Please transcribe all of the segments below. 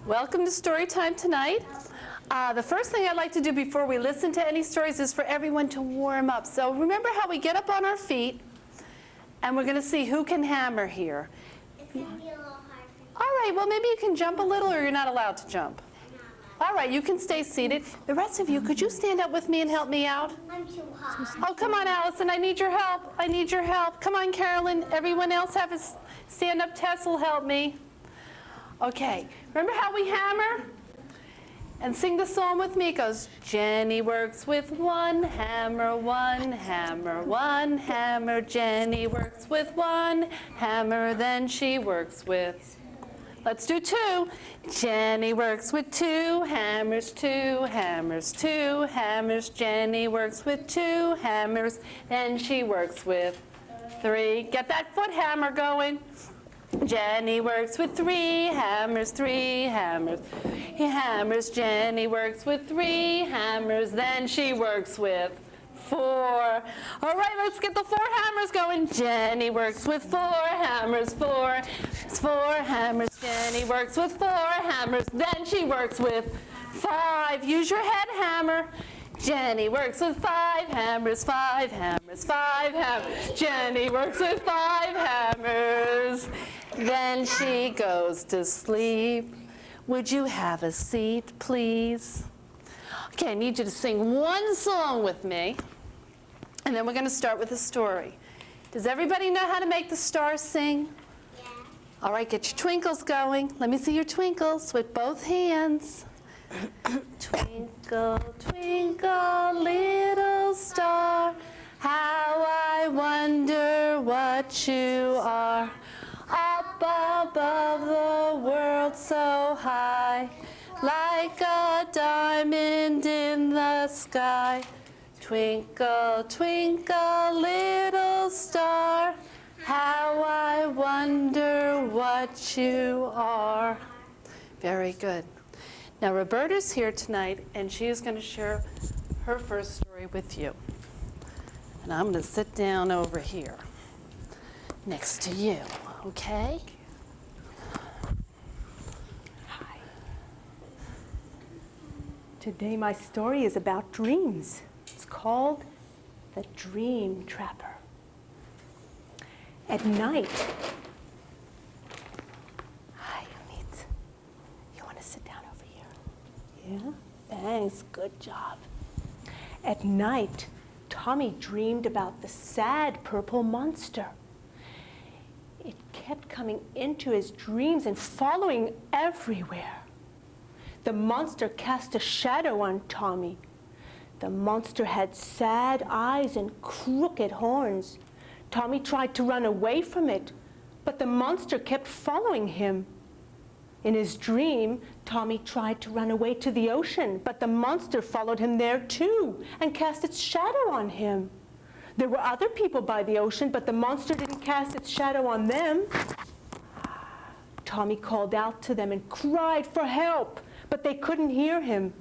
Welcome to story time tonight. The first thing I'd like to do before we listen to any stories is for everyone to warm up. So remember how we get up on our feet, and we're going to see who can hammer here. It's going to be a little hard for me. All right, well, maybe you can jump a little, or you're not allowed to jump. All right, you can stay seated. The rest of you, could you stand up with me and help me out? I'm too hot. Oh, come on, Allison, I need your help. I need your help. Come on, Carolyn. Everyone else have a stand-up. Tess will help me. Okay, remember how we hammer? And sing the song with me. It goes, Jenny works with one hammer, one hammer, one hammer. Jenny works with one hammer, then she works with. Let's do two. Jenny works with two hammers, two hammers, two hammers. Jenny works with two hammers, then she works with three. Get that foot hammer going. Jenny works with three hammers, three hammers. He hammers. Jenny works with three hammers, then she works with four. All right, let's get the four hammers going. Jenny works with four hammers, four hammers. Jenny works with four hammers, then she works with five. Use your head hammer. Jenny works with five hammers, five hammers, five hammers. Jenny works with five hammers. Then she goes to sleep. Would you have a seat, please? Okay, I need you to sing one song with me, and then we're going to start with a story. Does everybody know how to make the stars sing? Yeah. All right, get your twinkles going. Let me see your twinkles with both hands. Twinkle, twinkle, little star, how I wonder what you are. Up above the world so high, like a diamond in the sky. Twinkle, twinkle, little star, how I wonder what you are. Very good. Now, Roberta's here tonight, and she is going to share her first story with you. And I'm going to sit down over here next to you, okay? Hi. Today my story is about dreams. It's called The Dream Trapper. At night, hi, Amit. You want to sit down over here? Yeah? Thanks, good job. At night, Tommy dreamed about the sad purple monster. It kept coming into his dreams and following everywhere. The monster cast a shadow on Tommy. The monster had sad eyes and crooked horns. Tommy tried to run away from it, but the monster kept following him. In his dream, Tommy tried to run away to the ocean, but the monster followed him there too and cast its shadow on him. There were other people by the ocean, but the monster didn't cast its shadow on them. Tommy called out to them and cried for help, but they couldn't hear him.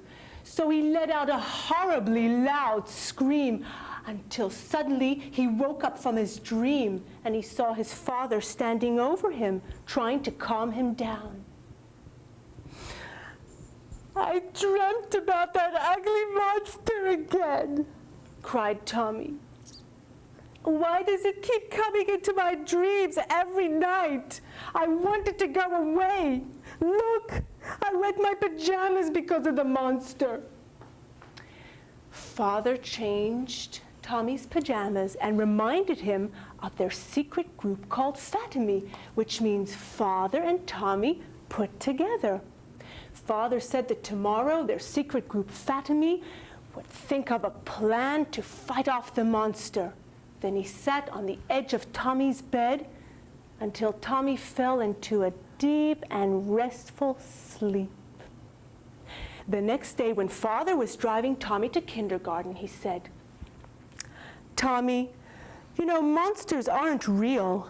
So he let out a horribly loud scream until suddenly he woke up from his dream and he saw his father standing over him, trying to calm him down. I dreamt about that ugly monster again, cried Tommy. Why does it keep coming into my dreams every night? I wanted to go away. Look, I wet my pajamas because of the monster. Father changed Tommy's pajamas and reminded him of their secret group called Fatima, which means Father and Tommy put together. Father said that tomorrow their secret group Fatima would think of a plan to fight off the monster. Then he sat on the edge of Tommy's bed until Tommy fell into a deep and restful sleep. The next day, when Father was driving Tommy to kindergarten, he said, Tommy, you know, monsters aren't real.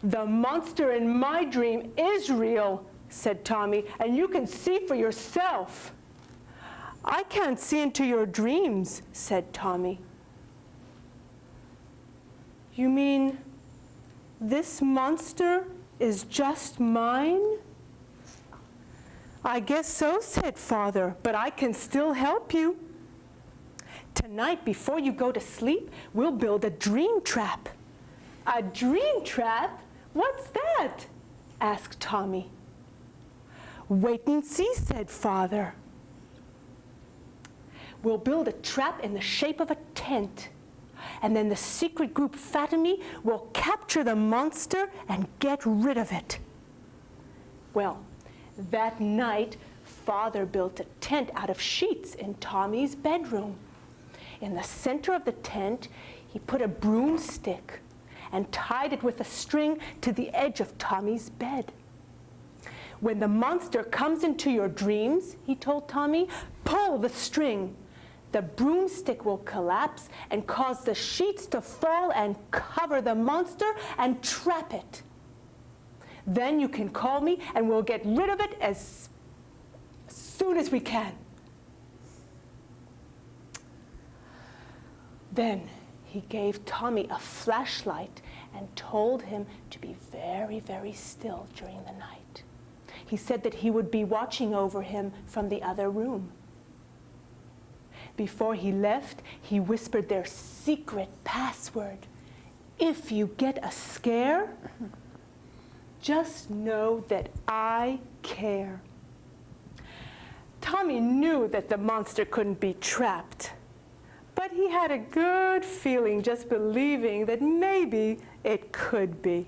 The monster in my dream is real, said Tommy, and you can see for yourself. I can't see into your dreams, said Tommy. You mean this monster is just mine? "I guess so," said Father, "but I can still help you. Tonight, before you go to sleep, we'll build a dream trap." "A dream trap? What's that?" asked Tommy. "Wait and see," said Father. "We'll build a trap in the shape of a tent, and then the secret group Fatima will capture the monster and get rid of it." Well, that night, Father built a tent out of sheets in Tommy's bedroom. In the center of the tent, he put a broomstick and tied it with a string to the edge of Tommy's bed. "When the monster comes into your dreams," he told Tommy, "pull the string. The broomstick will collapse and cause the sheets to fall and cover the monster and trap it. Then you can call me and we'll get rid of it as soon as we can." Then he gave Tommy a flashlight and told him to be very, very still during the night. He said that he would be watching over him from the other room. Before he left, he whispered their secret password. "If you get a scare, just know that I care." Tommy knew that the monster couldn't be trapped, but he had a good feeling just believing that maybe it could be.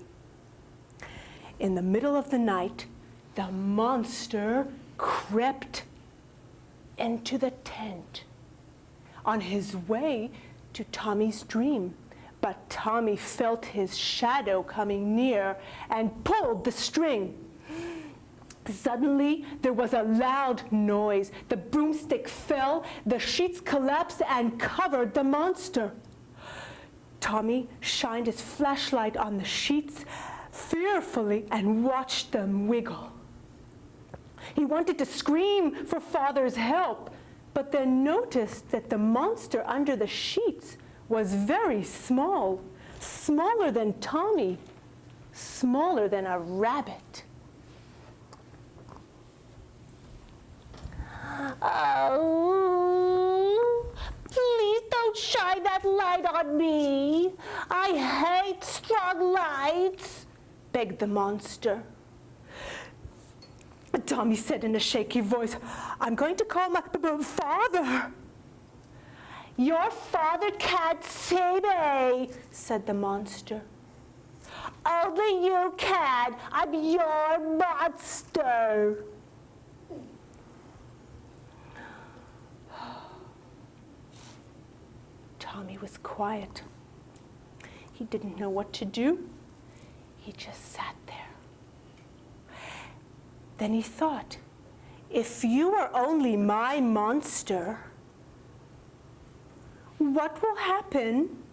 In the middle of the night, the monster crept into the tent on his way to Tommy's dream. But Tommy felt his shadow coming near and pulled the string. Suddenly, there was a loud noise. The broomstick fell, the sheets collapsed and covered the monster. Tommy shined his flashlight on the sheets fearfully and watched them wiggle. He wanted to scream for Father's help, but then noticed that the monster under the sheets was very small, smaller than Tommy, smaller than a rabbit. "Oh, please don't shine that light on me. I hate strong lights," begged the monster. Tommy said in a shaky voice, "I'm going to call my father." "Your father can't see me," said the monster. "Only you can. I'm your monster." Tommy was quiet. He didn't know what to do. He just sat there. Then he thought, if you are only my monster, what will happen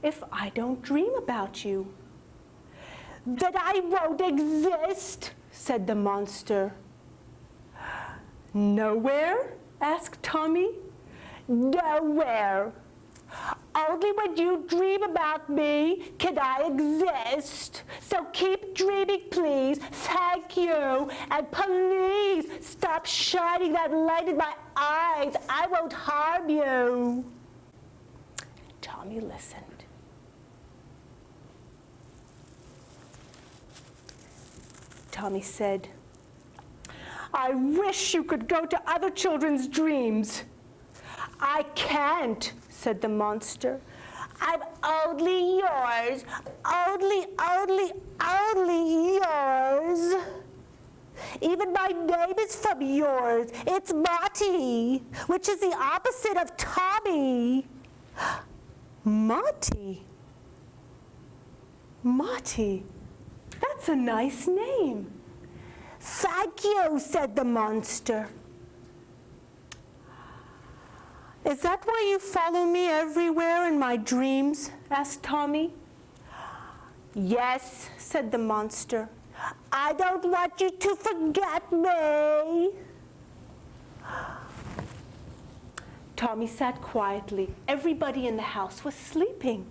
if I don't dream about you? "That I won't exist," said the monster. Nowhere? Asked Tommy. "Nowhere. Only when you dream about me can I exist. So keep dreaming, please. Thank you. And please stop shining that light in my eyes. I won't harm you." Tommy listened. Tommy said, "I wish you could go to other children's dreams." "I can't," said the monster. "I'm only yours. Only yours. Even my name is from yours. It's Monty, which is the opposite of Tommy." Monty. Monty. That's a nice name. "Thank you," said the monster. Is that why you follow me everywhere in my dreams? Asked Tommy. "Yes," said the monster. "I don't want you to forget me." Tommy sat quietly. Everybody in the house was sleeping.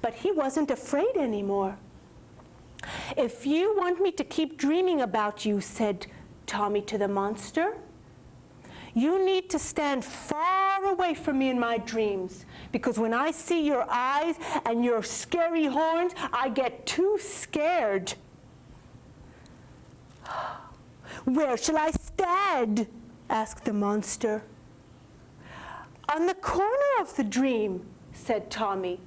But he wasn't afraid anymore. If you want me to keep dreaming about you, said Tommy to the monster, you need to stand far away from me in my dreams, because when I see your eyes and your scary horns, I get too scared. Where shall I stand? Asked the monster. On the corner of the dream, said Tommy.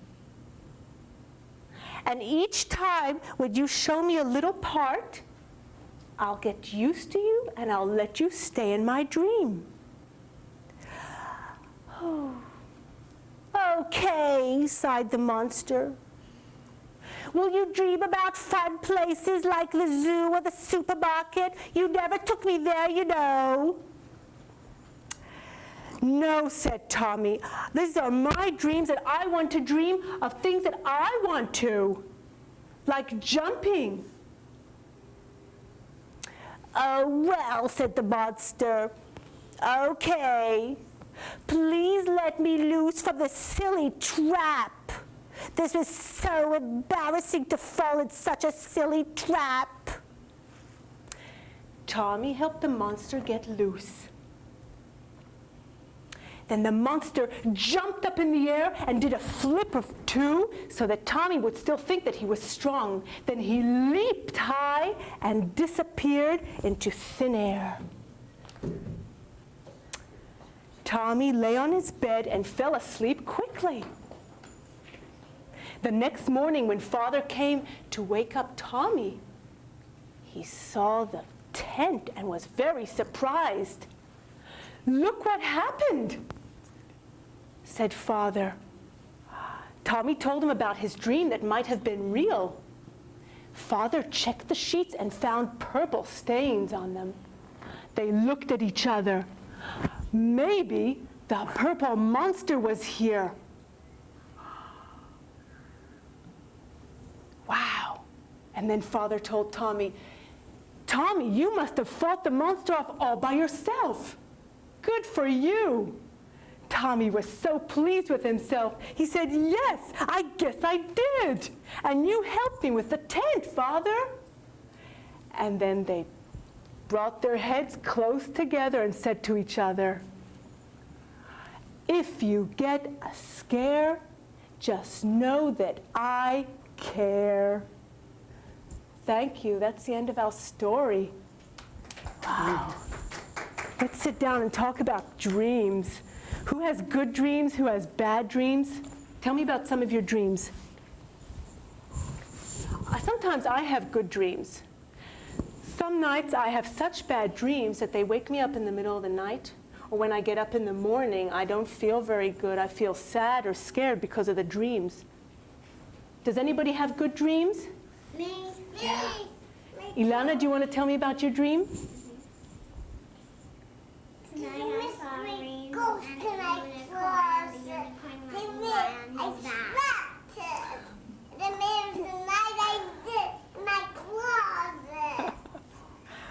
And each time when you show me a little part, I'll get used to you and I'll let you stay in my dream. Oh. Okay, sighed the monster. Will you dream about fun places like the zoo or the supermarket? You never took me there, you know. No, said Tommy. These are my dreams, and I want to dream of things that I want to, like jumping. Oh, well, said the monster. Okay. Please let me loose from this silly trap. This was so embarrassing to fall in such a silly trap. Tommy helped the monster get loose. Then the monster jumped up in the air and did a flip of 2 so that Tommy would still think that he was strong. Then he leaped high and disappeared into thin air. Tommy lay on his bed and fell asleep quickly. The next morning when Father came to wake up Tommy, he saw the tent and was very surprised. Look what happened, said Father. Tommy told him about his dream that might have been real. Father checked the sheets and found purple stains on them. They looked at each other. Maybe the purple monster was here. Wow. And then Father told Tommy, Tommy, you must have fought the monster off all by yourself. Good for you. Tommy was so pleased with himself. He said, yes, I guess I did. And you helped me with the tent, Father. And then they brought their heads close together and said to each other, if you get a scare, just know that I care. Thank you. That's the end of our story. Wow. Let's sit down and talk about dreams. Who has good dreams? Who has bad dreams? Tell me about some of your dreams. Sometimes I have good dreams. Some nights I have such bad dreams that they wake me up in the middle of the night, or when I get up in the morning, I don't feel very good. I feel sad or scared because of the dreams. Does anybody have good dreams? Me. Yeah. Ilana, do you want to tell me about your dream? Tonight I saw a rainbow and a unicorn. The unicorn went and lay on his back. The middle of the night I did in my closet.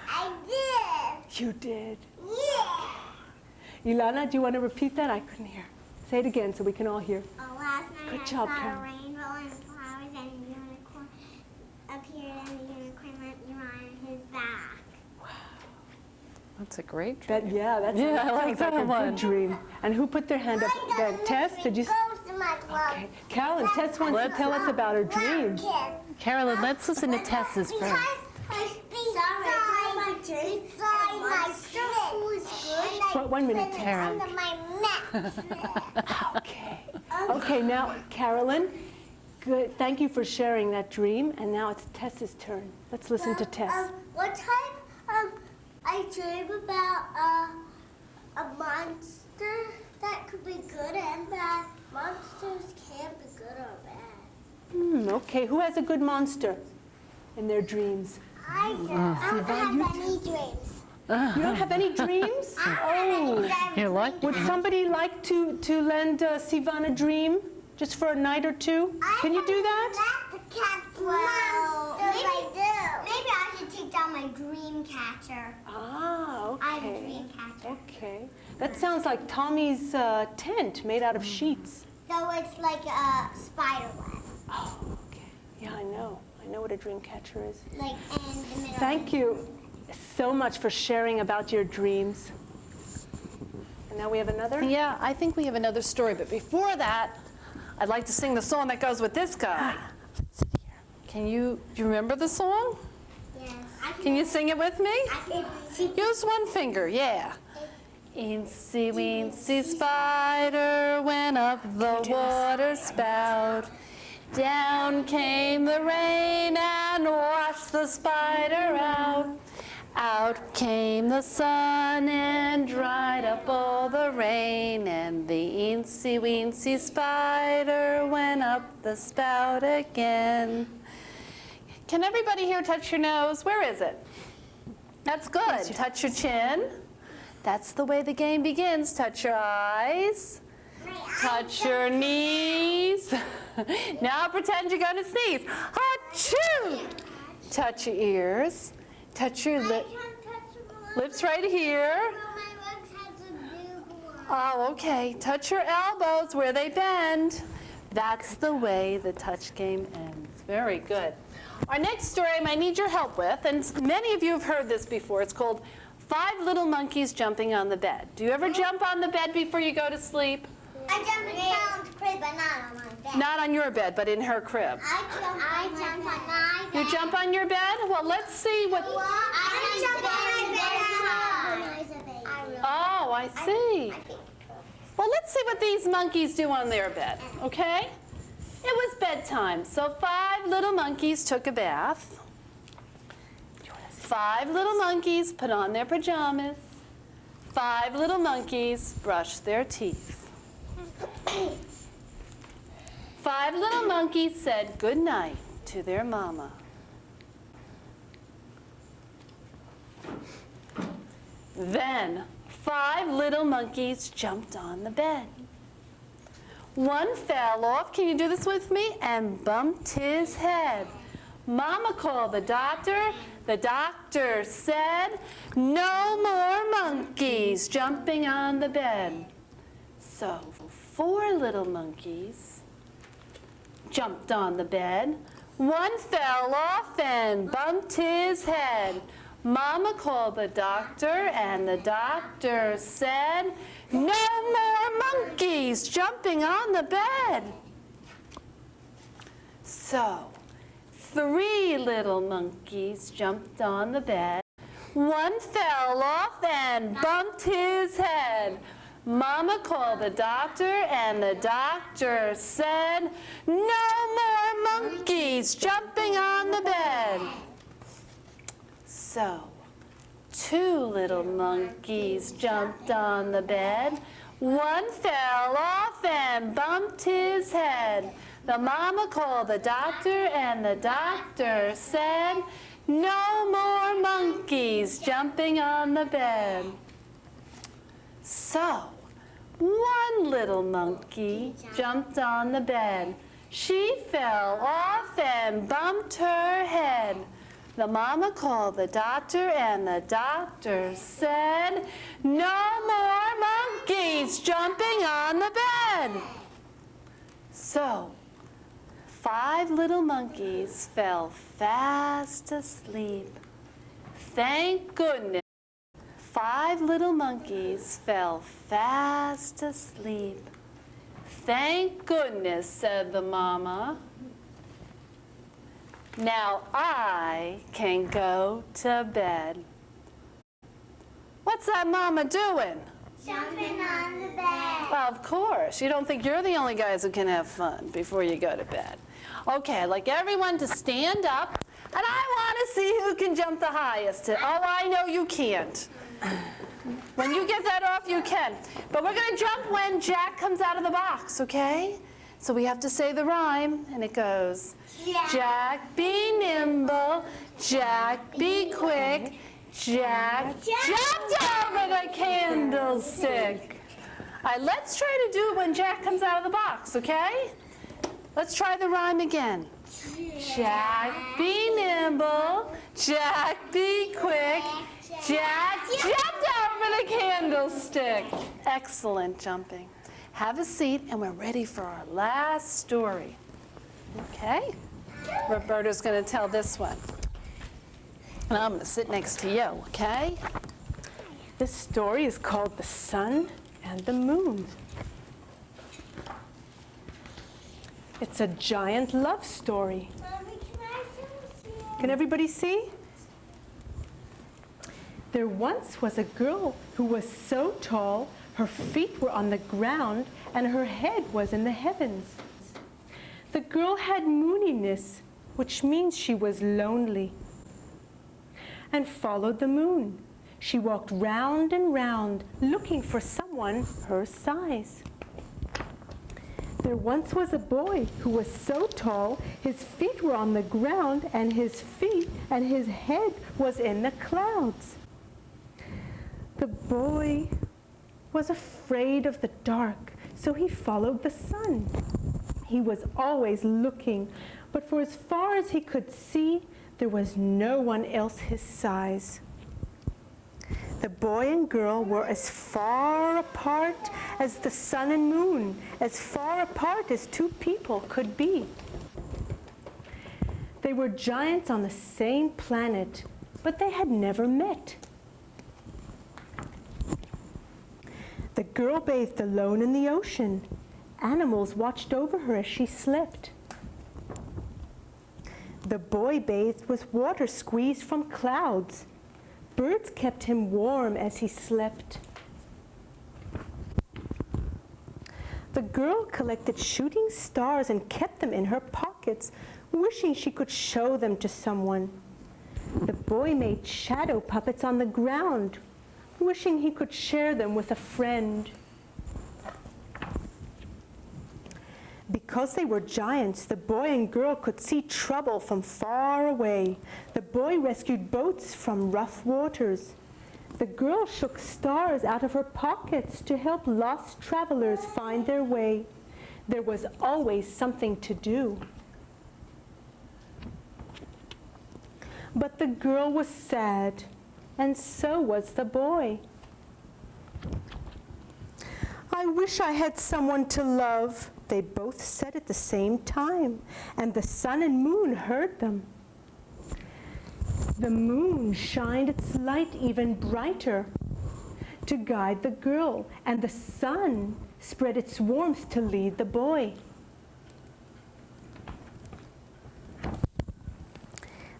I did. You did. Yeah. Ilana, do you want to repeat that? I couldn't hear. Say it again so we can all hear. Oh, last night Good I job, saw Karen. a rainbow and flowers, and a unicorn appeared, and the unicorn let me on his back. That's a great dream. That I like sounds that a one. good dream. And who put their hand up? Then Tess, did you? Goes to my closet. Okay. Carolyn, Tess wants to tell us about her dream. Carolyn, let's listen to Tess's first. One minute, Karen. Okay. Okay, now, Carolyn, good. Thank you for sharing that dream. And now it's Tess's turn. Let's listen to Tess. One time, I dream about a monster that could be good and bad. Monsters can't be good or bad. Okay, who has a good monster in their dreams? I don't have any dreams. You don't have any dreams? Oh. You're lucky. Would somebody like to lend Sivan a dream just for a night or two? Can you do that? Well, maybe I do. Maybe I should take down my dream catcher. Ah, okay. I have a dream catcher. Okay. That sounds like Tommy's tent made out of sheets. So it's like a spider web. Oh, okay. Yeah, I know. you know what a dream catcher is? Like in the middle. Thank you so much for sharing about your dreams. And now we have another? Yeah, I think we have another story, but before that, I'd like to sing the song that goes with this guy. Do you remember the song? Yes. Can you sing it with me? I can. Use one finger, yeah. Incy weensy spider went up the water spout. Down came the rain and washed the spider out. Out came the sun and dried up all the rain, and the eensy weensy spider went up the spout again. Can everybody here touch your nose? Where is it? That's good. Touch your chin. That's the way the game begins. Touch your eyes. Touch your knees. Now pretend you're going to sneeze. Achoo! Touch your ears. Touch your lips right here. Oh, okay. Touch your elbows where they bend. That's the way the touch game ends. Very good. Our next story I might need your help with, and many of you have heard this before. It's called 5 Little Monkeys Jumping on the Bed. Do you ever jump on the bed before you go to sleep? I jump in Helen's crib, but not on my bed. Not on your bed, but in her crib. I jump on my bed. You jump on your bed? Well, let's see what... I jump on my bed. Oh, I see. Well, let's see what these monkeys do on their bed, okay? It was bedtime, so 5 little monkeys took a bath. 5 little monkeys put on their pajamas. 5 little monkeys brushed their teeth. 5 little monkeys said good night to their mama. Then 5 little monkeys jumped on the bed. One fell off, can you do this with me, and bumped his head. Mama called the doctor. The doctor said, no more monkeys jumping on the bed. So 4 little monkeys jumped on the bed. One fell off and bumped his head. Mama called the doctor, and the doctor said, no more monkeys jumping on the bed. So 3 little monkeys jumped on the bed. One fell off and bumped his head. Mama called the doctor, and the doctor said, no more monkeys jumping on the bed. So 2 little monkeys jumped on the bed. One fell off and bumped his head. The mama called the doctor, and the doctor said, no more monkeys jumping on the bed. So 1 little monkey jumped on the bed. She fell off and bumped her head. The mama called the doctor, and the doctor said, no more monkeys jumping on the bed. So 5 little monkeys fell fast asleep. Thank goodness. 5 little monkeys fell fast asleep. Thank goodness, said the mama. Now I can go to bed. What's that mama doing? Jumping on the bed. Well, of course. You don't think you're the only guys who can have fun before you go to bed. Okay, I'd like everyone to stand up, and I want to see who can jump the highest. Oh, I know you can't. When you get that off, you can. But we're going to jump when Jack comes out of the box, okay? So we have to say the rhyme, and it goes, Jack be nimble, Jack be quick, Jack jumped over the candlestick. All right, let's try to do it when Jack comes out of the box, okay? Let's try the rhyme again. Jack be nimble, Jack be quick, Jack jumped over the candlestick. Excellent jumping. Have a seat, and we're ready for our last story. Okay? Roberta's going to tell this one. And I'm going to sit next to you, okay? This story is called The Sun and the Moon. It's a giant love story. Mommy, can I see? Can everybody see? There once was a girl who was so tall, her feet were on the ground and her head was in the heavens. The girl had mooniness, which means she was lonely, and followed the moon. She walked round and round, looking for someone her size. There once was a boy who was so tall, his feet were on the ground, and his head was in the clouds. The boy was afraid of the dark, so he followed the sun. He was always looking, but for as far as he could see, there was no one else his size. The boy and girl were as far apart as the sun and moon, as far apart as two people could be. They were giants on the same planet, but they had never met. The girl bathed alone in the ocean. Animals watched over her as she slept. The boy bathed with water squeezed from clouds. Birds kept him warm as he slept. The girl collected shooting stars and kept them in her pockets, wishing she could show them to someone. The boy made shadow puppets on the ground, wishing he could share them with a friend. Because they were giants, the boy and girl could see trouble from far away. The boy rescued boats from rough waters. The girl shook stars out of her pockets to help lost travelers find their way. There was always something to do. But the girl was sad, and so was the boy. I wish I had someone to love, they both said at the same time, and the sun and moon heard them. The moon shined its light even brighter to guide the girl, and the sun spread its warmth to lead the boy.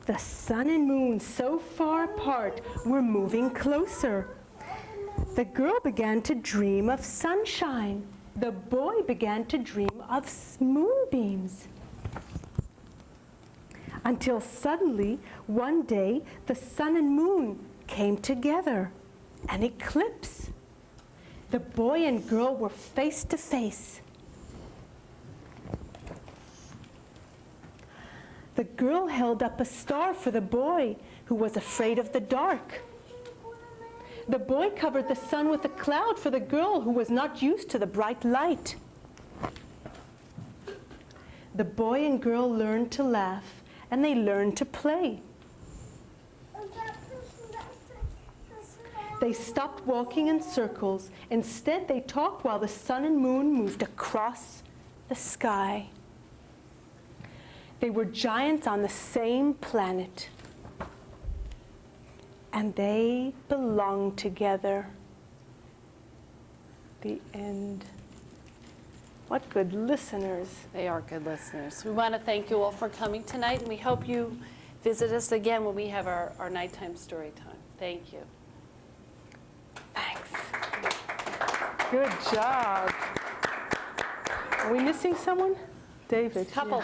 The sun and moon, so far apart, were moving closer. The girl began to dream of sunshine. The boy began to dream of moonbeams. Until suddenly, one day, the sun and moon came together, an eclipse. The boy and girl were face to face. The girl held up a star for the boy, who was afraid of the dark. The boy covered the sun with a cloud for the girl who was not used to the bright light. The boy and girl learned to laugh, and they learned to play. They stopped walking in circles. Instead, they talked while the sun and moon moved across the sky. They were giants on the same planet, and they belonged together. The end. What good listeners. They are good listeners. We want to thank you all for coming tonight, and we hope you visit us again when we have our nighttime story time. Thank you. Thanks. Good job. Are we missing someone? David. Couple.